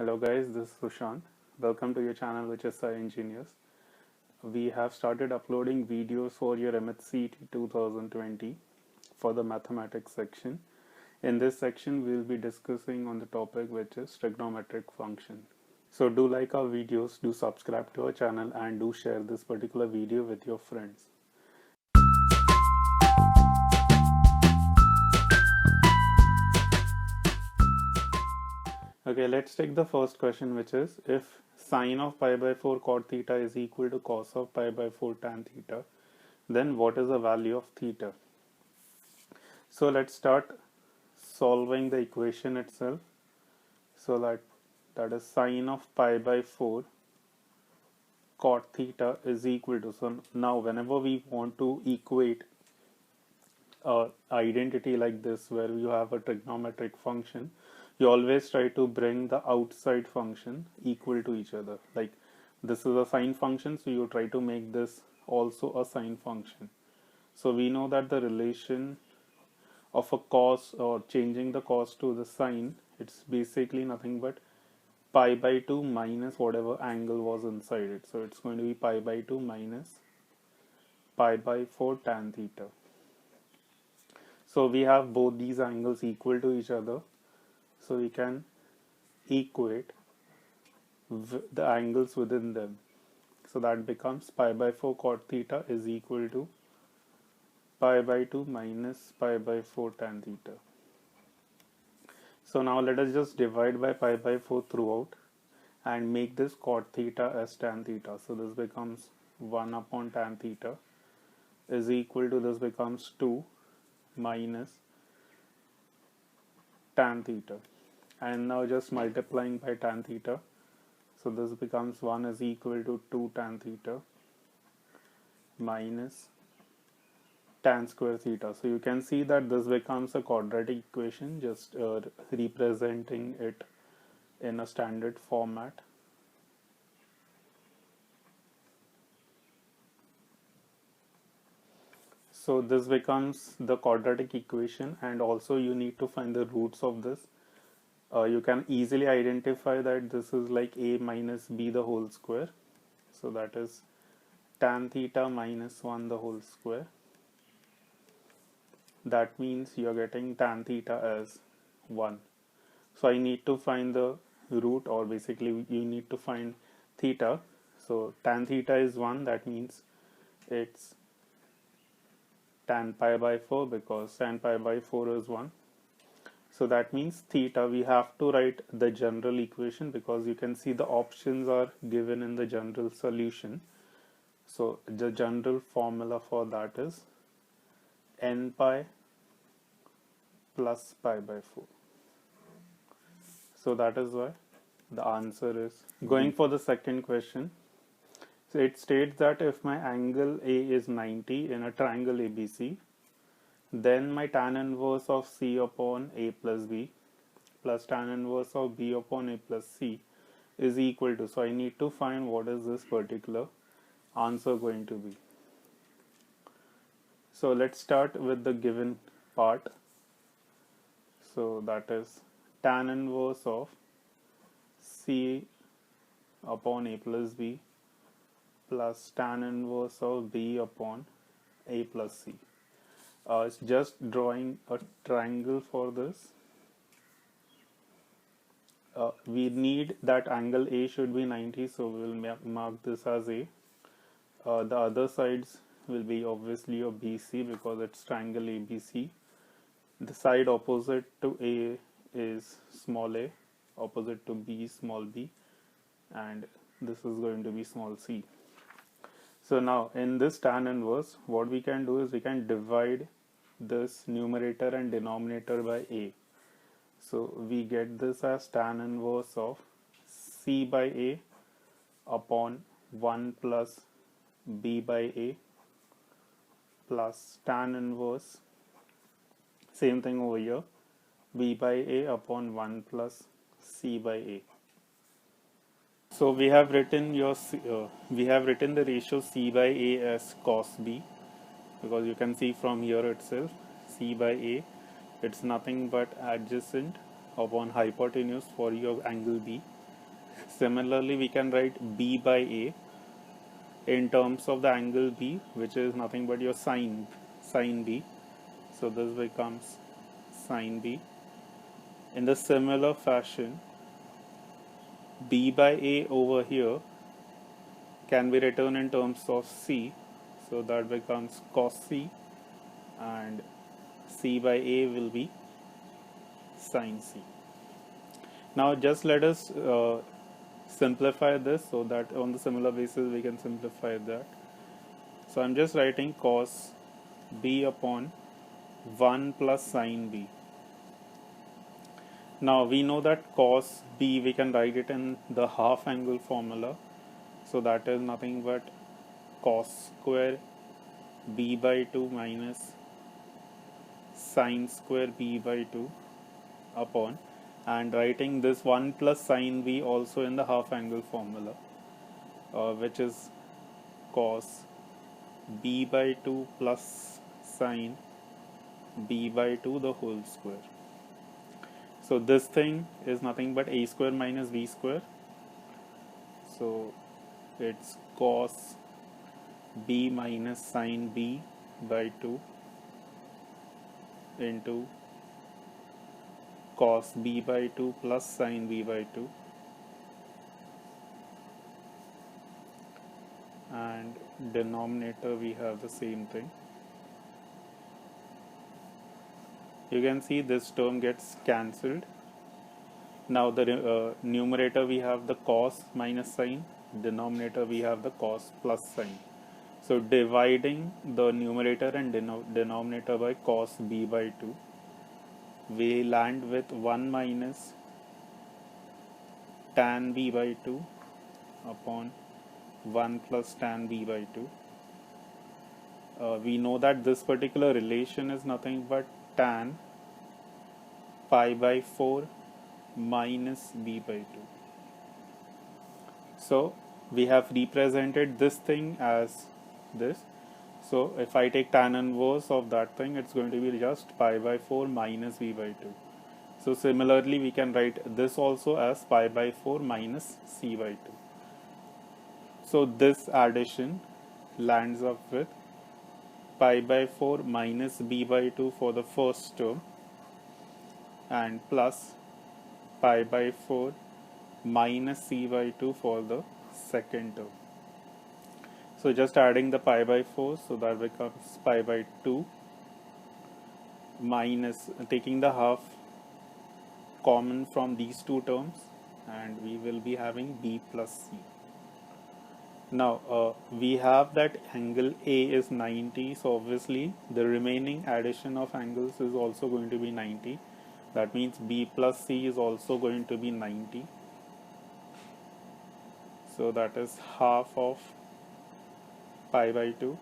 Hello guys, this is Sushant. Welcome to your channel, which is SciEngineers. We have started uploading videos for your MHTCET 2020 for the mathematics section. In this section, we will be discussing on the topic which is trigonometric function. So do like our videos, do subscribe to our channel, and do share this particular video with your friends. Okay, let's take the first question, which is if sine of pi by 4 cot theta is equal to cos of pi by 4 tan theta, then what is the value of theta? So let's start solving the equation itself. So that is sine of pi by 4 cot theta is equal to, so now whenever we want to equate an identity like this where you have a trigonometric function, you always try to bring the outside function equal to each other. Like this is a sine function, so you try to make this also a sine function. So we know that the relation of a cos, or changing the cos to the sine, it's basically nothing but pi by 2 minus whatever angle was inside it. So it's going to be pi by 2 minus pi by 4 tan theta. So we have both these angles equal to each other. So we can equate the angles within them. So that becomes pi by 4 cot theta is equal to pi by 2 minus pi by 4 tan theta. So now let us just divide by pi by 4 throughout and make this cot theta as tan theta. So this becomes 1 upon tan theta is equal to, this becomes 2 minus tan theta. And now just multiplying by tan theta. So this becomes 1 is equal to 2 tan theta minus tan square theta. So you can see that this becomes a quadratic equation, just representing it in a standard format. So this becomes the quadratic equation, and also you need to find the roots of this. You can easily identify that this is like a minus b the whole square. So that is tan theta minus 1 the whole square. That means you are getting tan theta as 1. So I need to find the root, or basically you need to find theta. So tan theta is 1, that means it's tan pi by 4, because tan pi by 4 is 1. So that means theta, we have to write the general equation, because you can see the options are given in the general solution. So the general formula for that is n pi plus pi by 4. So that is why the answer is. Going for the second question. So it states that if my angle A is 90 in a triangle ABC, then my tan inverse of C upon A plus B plus tan inverse of B upon A plus C is equal to. So I need to find what is this particular answer going to be. So let's start with the given part. So that is tan inverse of C upon A plus B plus tan inverse of B upon A plus C. It's just drawing a triangle for this. We need that angle A should be 90, so we will mark this as A. The other sides will be obviously your BC, because it's triangle ABC. The side opposite to A is small a, opposite to B small b, and this is going to be small c. So now in this tan inverse, what we can do is we can divide this numerator and denominator by A. So we get this as tan inverse of C by A upon 1 plus B by A plus tan inverse, same thing over here, B by A upon 1 plus C by A. So we have written the ratio C by A as cos B, because you can see from here itself C by A, it's nothing but adjacent upon hypotenuse for your angle B. Similarly, we can write b by a in terms of the angle b, which is nothing but your sine b. So this becomes sine b. In the similar fashion, b by a over here can be written in terms of c. So that becomes cos c, and c by a will be sine c. Now just let us simplify this so that on the similar basis we can simplify that. So I'm just writing cos b upon 1 plus sine b. Now we know that cos b, we can write it in the half angle formula. So that is nothing but cos square b by 2 minus sine square b by 2 upon, and writing this 1 plus sine b also in the half angle formula, which is cos b by 2 plus sine b by 2 the whole square. So this thing is nothing but a square minus b square. So it's cos b minus sine b by 2 into cos b by 2 plus sine b by 2, and denominator we have the same thing. You can see this term gets cancelled. Now the numerator we have the cos minus sine, denominator we have the cos plus sine. So dividing the numerator and denominator by cos b by 2, we land with 1 minus tan b by 2 upon 1 plus tan b by 2. We know that this particular relation is nothing but tan pi by 4 minus b by 2. So we have represented this thing as this. So if I take tan inverse of that thing, it's going to be just pi by 4 minus b by 2. So similarly, we can write this also as pi by 4 minus c by 2. So this addition lands up with pi by 4 minus b by 2 for the first term, and plus pi by 4 minus c by 2 for the second term. So just adding the pi by 4, so that becomes pi by 2 minus, taking the half common from these two terms, and we will be having b plus c. Now we have that angle A is 90, so obviously the remaining addition of angles is also going to be 90. That means b plus c is also going to be 90. So that is half of pi by 2.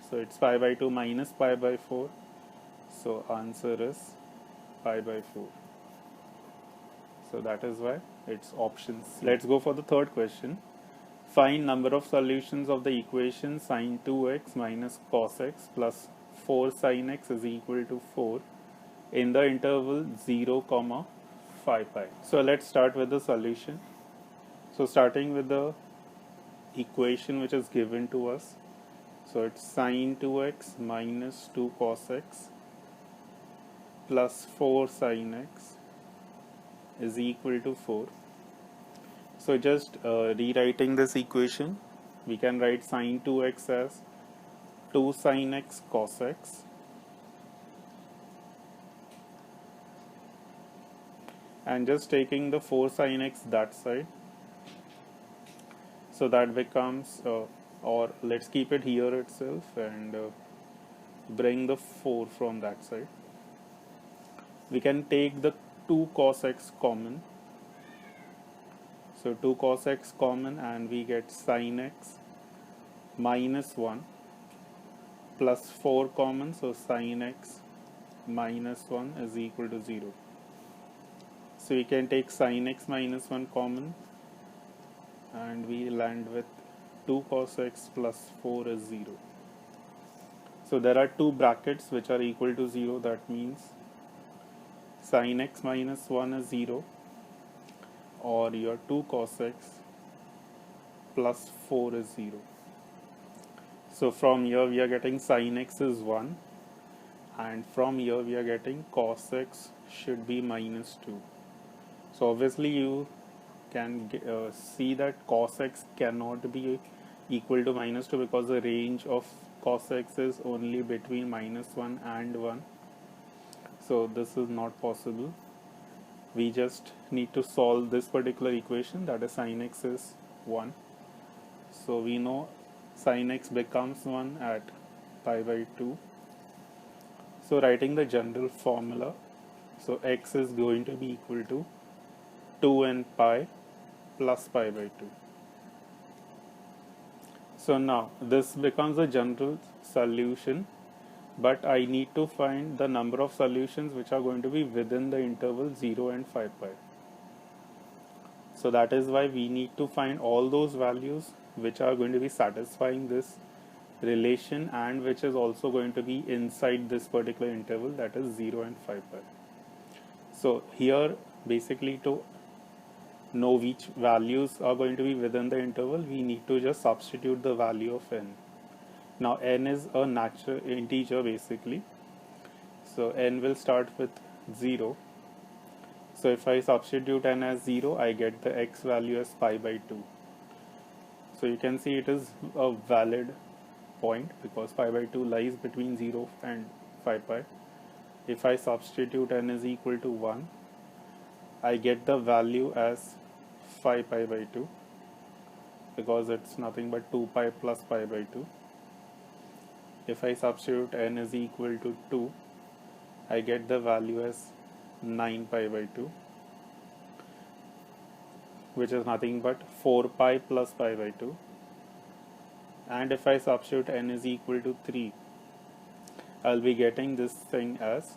So it's pi by 2 minus pi by 4. So answer is pi by 4. So that is why it's options. Let's go for the third question. Find number of solutions of the equation sine 2x minus cos x plus 4 sin x is equal to 4 in the interval 0, 5 pi. So let's start with the solution. So starting with the equation which is given to us. So it's sine 2x minus 2 cos x plus 4 sin x is equal to 4. So just rewriting this equation, we can write sine 2x as 2 sin x cos x and just taking the 4 sin x that side. So that becomes, or let's keep it here itself and bring the 4 from that side. We can take the 2 cos x common. So 2 cos x common and we get sin x minus 1 plus 4 common. So sin x minus 1 is equal to 0. So we can take sin x minus 1 common and we land with 2 cos x plus 4 is 0. So there are two brackets which are equal to 0. That means sin x minus 1 is 0. or your 2 cos x plus 4 is 0. So from here we are getting sin x is 1, and from here we are getting cos x should be minus 2. So obviously you can see that cos x cannot be equal to minus 2 because the range of cos x is only between minus 1 and 1. So this is not possible. We just need to solve this particular equation, that is sin x is 1. So we know sin x becomes 1 at pi by 2. So writing the general formula, so x is going to be equal to 2n pi plus pi by 2. So now this becomes a general solution, but I need to find the number of solutions which are going to be within the interval 0 and 5 pi. So that is why we need to find all those values which are going to be satisfying this relation and which is also going to be inside this particular interval, that is 0 and 5 pi. So here basically to know which values are going to be within the interval, we need to just substitute the value of n. Now n is a natural integer basically, so n will start with 0. So if I substitute n as 0, I get the x value as pi by 2. So you can see it is a valid point because pi by 2 lies between 0 and 5 pi. If I substitute n is equal to 1, I get the value as 5 pi by 2 because it's nothing but 2 pi plus pi by 2. If I substitute n is equal to 2, I get the value as 9 pi by 2, which is nothing but 4 pi plus pi by 2. And if I substitute n is equal to 3, I'll be getting this thing as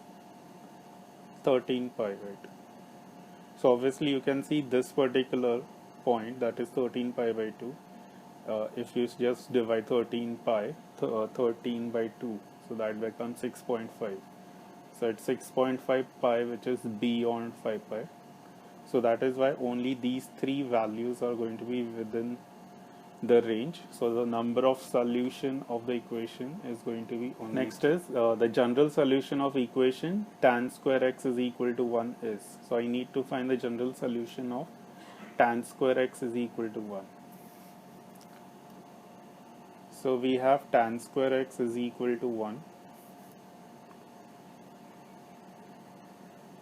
13 pi by 2. So obviously you can see this particular point, that is 13 pi by 2. If you just divide 13 by 2, so that becomes 6.5. So it's 6.5 pi, which is beyond 5 pi. So that is why only these three values are going to be within the range. So the number of solution of the equation is going to be only. Next is the general solution of equation tan square x is equal to 1 is. So I need to find the general solution of tan square x is equal to 1. So we have tan square x is equal to 1.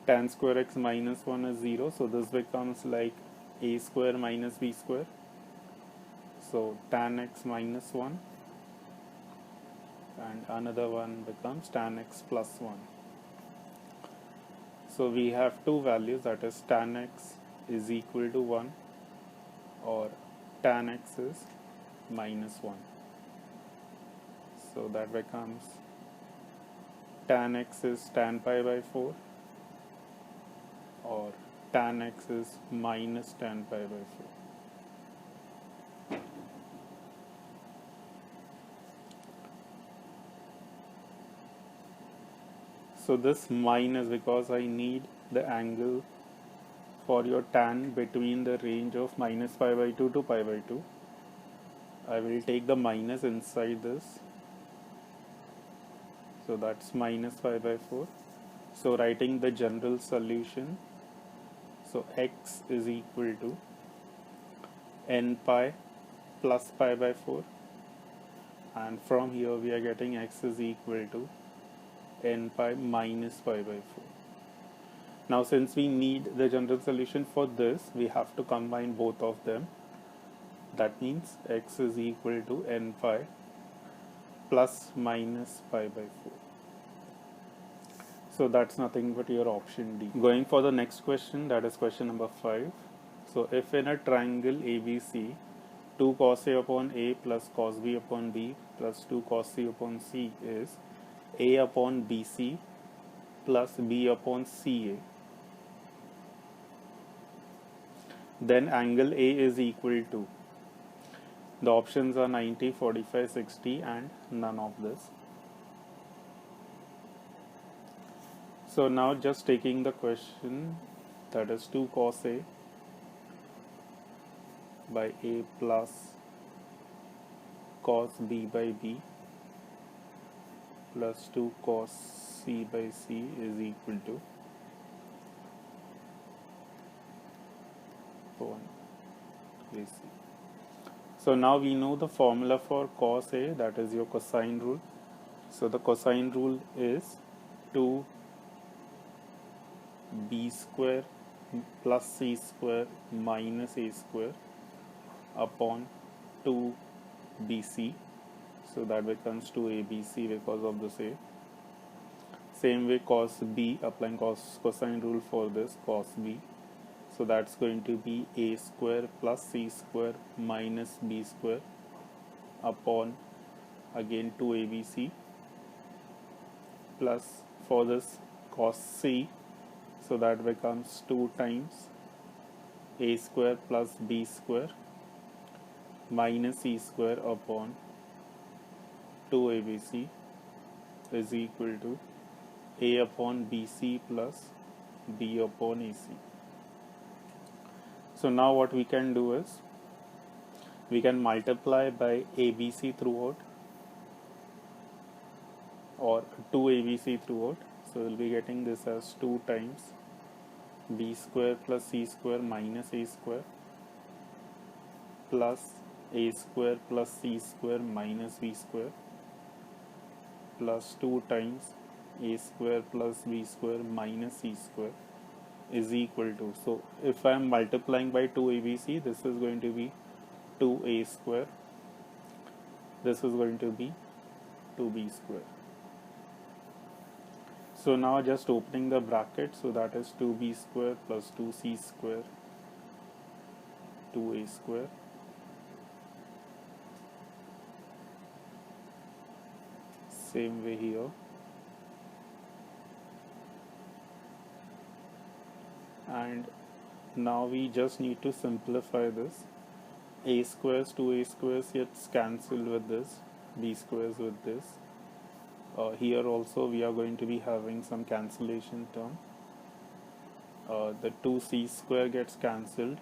Tan square x minus 1 is 0. So this becomes like a square minus b square. So tan x minus 1 and another one becomes tan x plus 1. So we have two values, that is tan x is equal to 1 or tan x is minus 1. So that becomes tan x is tan pi by 4 or tan x is minus tan pi by 4. So this minus because I need the angle for your tan between the range of minus pi by 2 to pi by 2. I will take the minus inside this. So that's minus pi by 4. So writing the general solution. So x is equal to n pi plus pi by 4. And from here we are getting x is equal to n pi minus pi by 4. Now since we need the general solution for this, we have to combine both of them. That means x is equal to n pi plus minus pi by 4. So that's nothing but your option D. Going for the next question, that is question number 5. So if in a triangle ABC, 2 cos A upon A plus cos B upon B plus 2 cos C upon C is A upon BC plus B upon CA, then angle A is equal to, the options are 90, 45, 60 and none of this. So now just taking the question, that is 2 cos A by A plus cos B by B plus 2 cos C by C is equal to 1 AC. So now we know the formula for cos A, that is your cosine rule. So the cosine rule is 2b square plus c square minus a square upon 2bc. So that becomes 2abc because of this a. Same way cos b, applying cosine rule for this cos b. So that's going to be a square plus c square minus b square upon again 2abc, plus for this cos c, so that becomes 2 times a square plus b square minus c square upon 2abc is equal to a upon bc plus b upon ac. So now what we can do is we can multiply by ABC throughout or 2ABC throughout. So we'll be getting this as 2 times b square plus c square minus a square plus a square plus c square minus b square plus 2 times a square plus b square minus c square is equal to, so if I am multiplying by 2abc, this is going to be 2a square, this is going to be 2b square. So now just opening the bracket, so that is 2b square plus 2c square 2a square same way here, and now we just need to simplify this. A squares, 2a squares gets cancelled with this, b squares with this. Here also we are going to be having some cancellation term. The 2c square gets cancelled.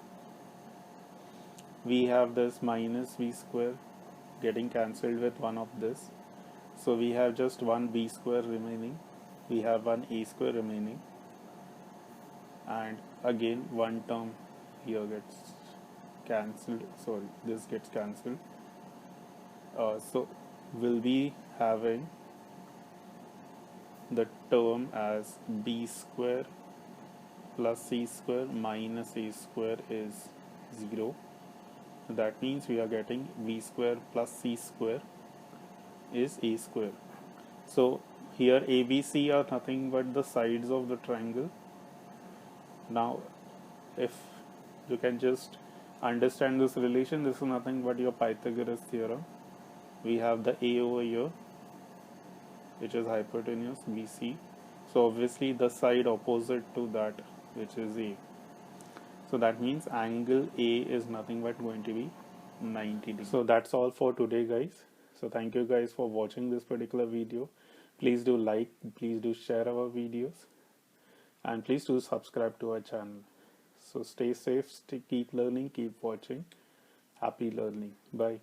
We have this minus b square getting cancelled with one of this. So we have just one b square remaining. We have one a square remaining. And again one term here gets cancelled, sorry, this gets cancelled. So we'll be having the term as b square plus c square minus a square is 0. That means we are getting b square plus c square is a square. So here ABC are nothing but the sides of the triangle. Now if you can just understand this relation, this is nothing but your Pythagoras theorem. We have the A over here, which is hypotenuse BC. So obviously the side opposite to that, which is A. So that means angle A is nothing but going to be 90 degrees. So that's all for today, guys. So thank you guys for watching this particular video. Please do like, please do share our videos, and please do subscribe to our channel. So stay safe, keep learning, keep watching. Happy learning. Bye.